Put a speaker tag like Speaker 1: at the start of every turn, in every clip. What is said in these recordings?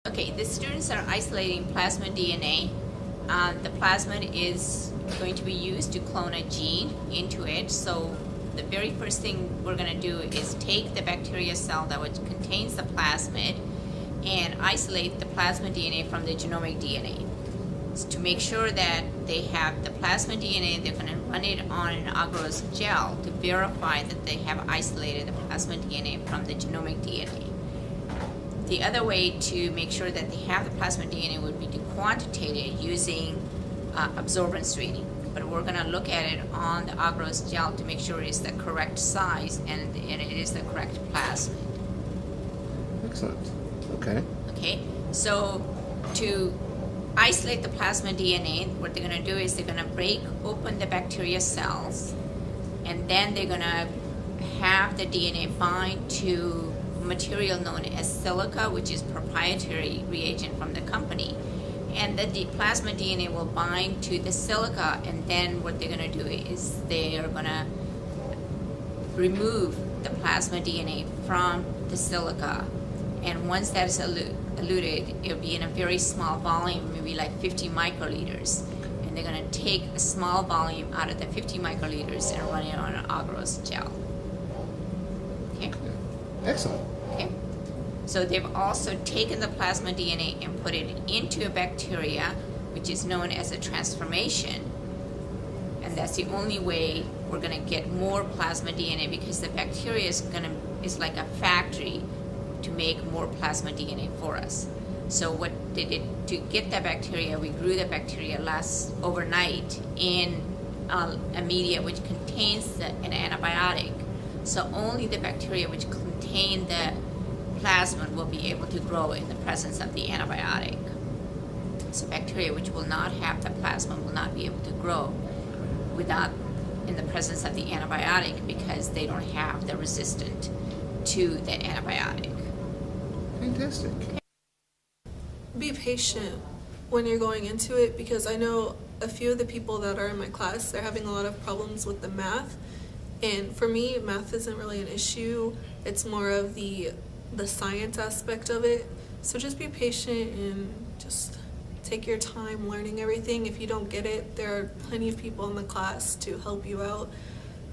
Speaker 1: Okay, the students are isolating plasmid DNA. The plasmid is going to be used to clone a gene into it. So the very first thing we're going to do is take the bacteria cell that which contains the plasmid and isolate the plasmid DNA from the genomic DNA. So to make sure that they have the plasmid DNA, they're going to run it on an agarose gel to verify that they have isolated the plasmid DNA from the genomic DNA. The other way to make sure that they have the plasmid DNA would be to quantitate it using absorbance reading. But we're going to look at it on the agarose gel to make sure it's the correct size and it is the correct plasmid.
Speaker 2: Excellent. Okay.
Speaker 1: Okay, so to isolate the plasmid DNA, what they're going to do is they're going to break open the bacteria cells, and then they're going to have the DNA bind to material known as silica, which is proprietary reagent from the company. And the plasmid DNA will bind to the silica, and then what they're going to do is they are going to remove the plasmid DNA from the silica. And once that is eluted, it'll be in a very small volume, maybe like 50 microliters. And they're going to take a small volume out of the 50 microliters and run it on an agarose gel. Okay?
Speaker 2: Excellent.
Speaker 1: Okay. So they've also taken the plasmid DNA and put it into a bacteria, which is known as a transformation. And that's the only way we're going to get more plasmid DNA, because the bacteria is like a factory to make more plasmid DNA for us. So what they did to get that bacteria, we grew the bacteria overnight in a media which contains an antibiotic. So only the bacteria which contain the plasmid will be able to grow in the presence of the antibiotic. So bacteria which will not have the plasmid will not be able to grow in the presence of the antibiotic, because they don't have the resistant to the antibiotic.
Speaker 2: Fantastic.
Speaker 3: Be patient when you're going into it, because I know a few of the people that are in my class, they're having a lot of problems with the math. And for me, math isn't really an issue. It's more of the science aspect of it. So just be patient and just take your time learning everything. If you don't get it, there are plenty of people in the class to help you out,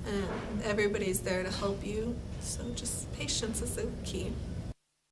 Speaker 3: and everybody's there to help you. So just patience is the key.